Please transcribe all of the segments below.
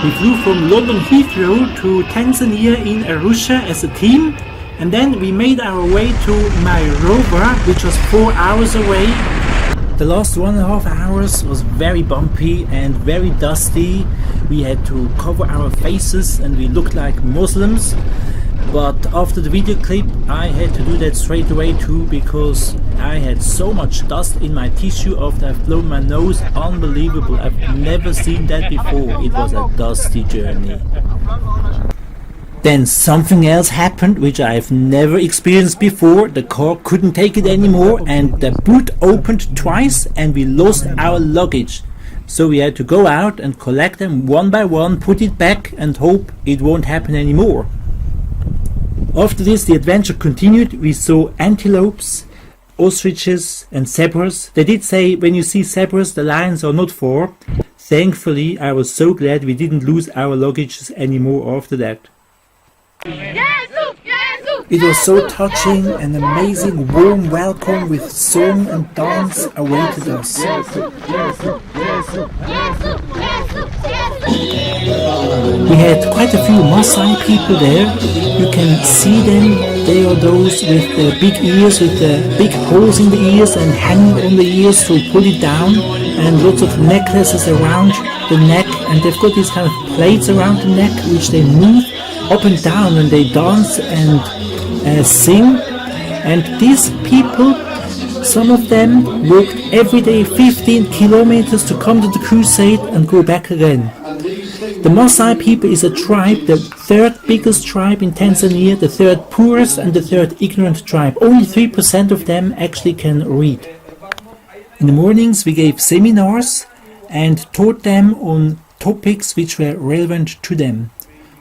We flew from London Heathrow to Tanzania in Arusha as a team, and then we made our way to Mairowa, which was 4 hours away. The last 1.5 hours was very bumpy and very dusty. We had to cover our faces and we looked like Muslims. But after the video clip I had to do that straight away too, because I had so much dust in my tissue after I've blown my nose. Unbelievable, I've never seen that before. It was a dusty journey. Then something else happened which I've never experienced before. The car couldn't take it anymore and the boot opened twice and we lost our luggage. So we had to go out and collect them one by one, put it back and hope it won't happen anymore. After this the adventure continued. We saw antelopes, ostriches and zebras. They did say when you see zebras the lions are not for. Thankfully I was so glad we didn't lose our luggages anymore after that. It was so touching, an amazing warm welcome with song and dance awaited us. We had quite a few Maasai people there. You can see them. They are those with the big ears, with the big holes in the ears and hanging on the ears to pull it down, and lots of necklaces around the neck, and they've got these kind of plates around the neck which they move up and down when they dance and sing. And these people, some of them walked every day 15 kilometers to come to the Crusade and go back again. The Maasai people is a tribe, the third biggest tribe in Tanzania, the third poorest and the third ignorant tribe. Only 3% of them actually can read. In the mornings we gave seminars and taught them on topics which were relevant to them.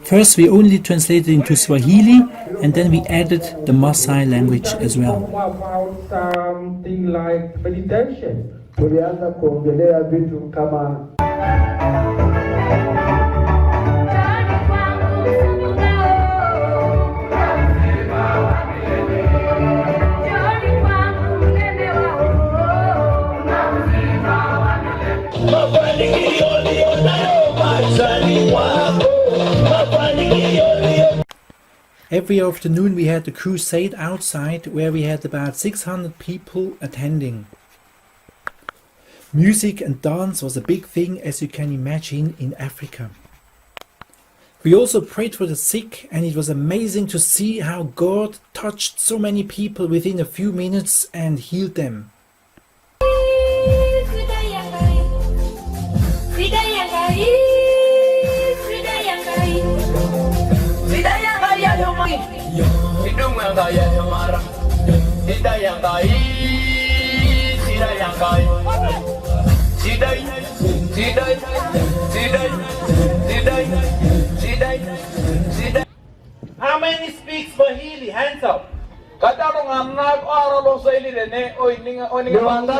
First we only translated into Swahili and then we added the Maasai language as well. About something like meditation. Every afternoon we had the crusade outside where we had about 600 people attending. Music and dance was a big thing, as you can imagine, in Africa. We also prayed for the sick, and it was amazing to see how God touched so many people within a few minutes and healed them. How many speak Swahili? Hands up.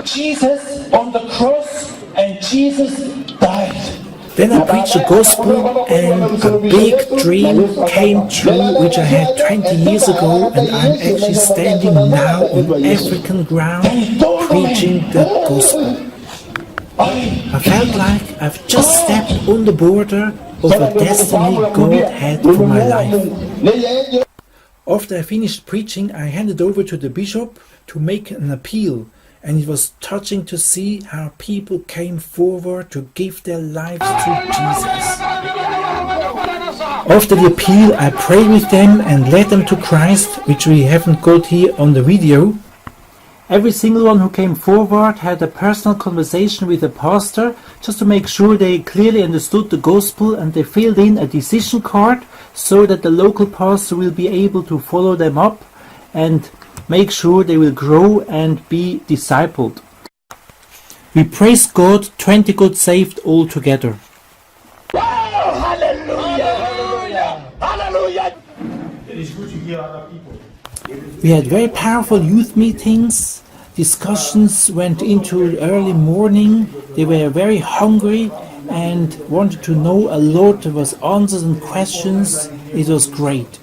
Jesus on the cross and Jesus died. Then I preached the gospel and a big dream came true which I had 20 years ago, and I'm actually standing now on African ground preaching the gospel. I felt like I've just stepped on the border of a destiny God had for my life. After I finished preaching, I handed over to the bishop to make an appeal, and it was touching to see how people came forward to give their lives to Jesus. After the appeal, I prayed with them and led them to Christ, which we haven't got here on the video. Every single one who came forward had a personal conversation with the pastor just to make sure they clearly understood the gospel, and they filled in a decision card so that the local pastor will be able to follow them up and make sure they will grow and be discipled. We praise God, 20 got saved all together. Oh, hallelujah! Hallelujah! Hallelujah! It is good to hear other people. We had very powerful youth meetings. Discussions went into early morning. They were very hungry and wanted to know a lot. There was answers and questions. It was great.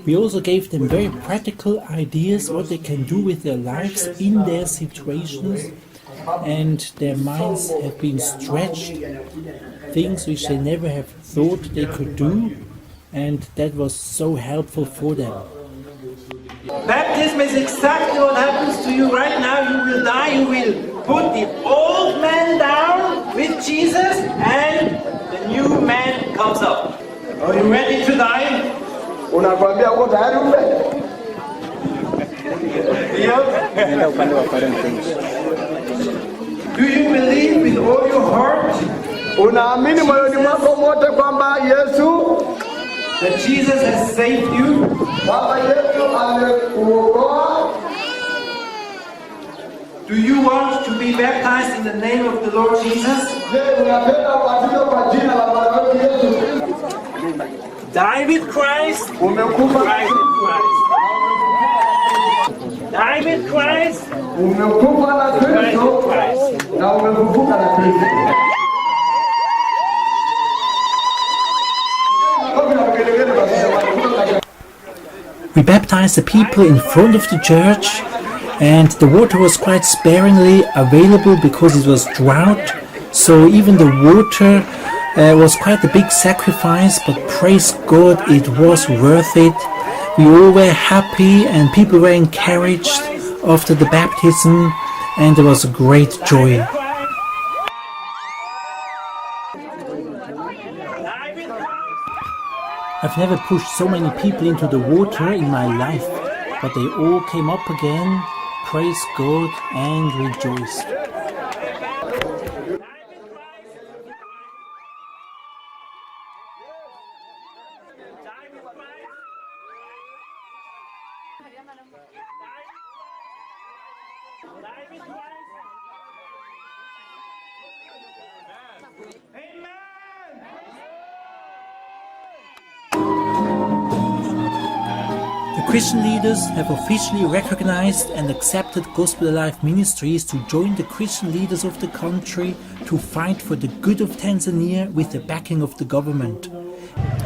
We also gave them very practical ideas what they can do with their lives in their situations. and their minds have been stretched, things which they never have thought they could do, and that was so helpful for them. Baptism is exactly what happens to you right now. You will die, you will put the old man down with Jesus, and the new man comes up. Are you ready to die? Unakwambia uko tayari ufe? Do you believe with all your heart? Unaamini moyoni mwako mote kwamba Yesu, that Jesus has saved you? kwamba Yesu amekuokoa? Do you want to be baptized in the name of the Lord Jesus? Je, unapenda ubatizo kwa jina la Bwana wetu Yesu? Die with Christ. Umekufa Die with Christ. Die with Christ. Umekufa na Kristo na umefufuka na Kristo. We baptized the people in front of the church, and the water was quite sparingly available because it was drought, so even the water was quite a big sacrifice, but praise God, it was worth it. We all were happy and people were encouraged after the baptism, and there was a great joy. I've never pushed so many people into the water in my life, but they all came up again, praised God and rejoiced. The Christian leaders have officially recognized and accepted Gospel Alive Ministries to join the Christian leaders of the country to fight for the good of Tanzania with the backing of the government.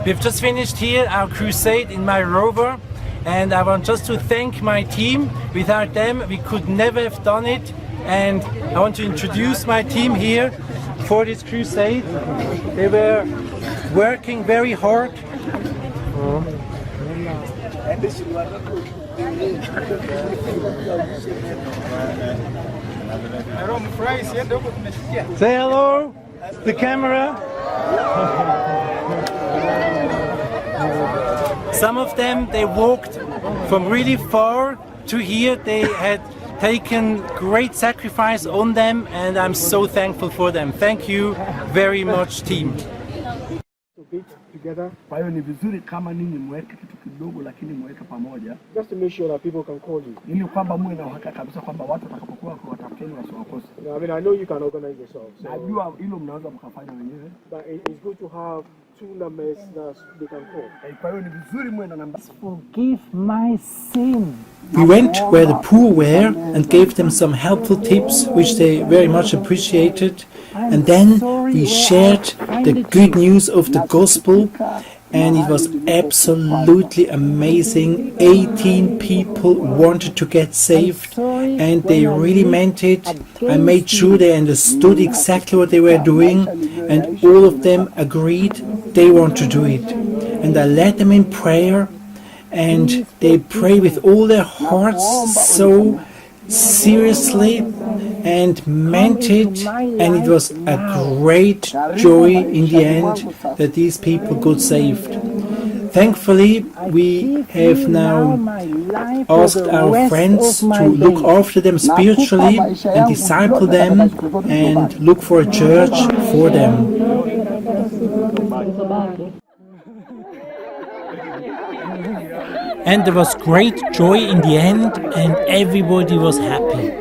We've just finished here our crusade in Mairowa, and I want just to thank my team. Without them we could never have done it, and I want to introduce my team here for this crusade. They were working very hard. Say hello, the camera. Some of them, they walked from really far to here. They had taken great sacrifice on them, and I'm so thankful for them. Thank you very much, team. Together. Kwa hiyo ni vizuri kama ninyi mweke kitu kidogo lakini mweke pamoja. Just to make sure that people can call you. Ili kwamba muwe na uhakika kabisa kwamba watu watakapokuwa kwa watafuteni wasiwakose. I mean, I know you can organize yourself. So Najua hilo mnaweza mkafanya wenyewe. But it's good to have two numbers that they can call. Kwa hiyo ni vizuri muwe na namba. Forgive my sin. We went where the poor were and gave them some helpful tips which they very much appreciated, and then we shared the good news of the gospel, and it was absolutely amazing. 18 people wanted to get saved, and they really meant it. I made sure they understood exactly what they were doing, and all of them agreed they want to do it. And I led them in prayer, and they pray with all their hearts so seriously and meant it, and it was a great joy in the end that these people got saved. Thankfully, we have now asked our friends to look after them spiritually and disciple them and look for a church for them. And there was great joy in the end, and everybody was happy.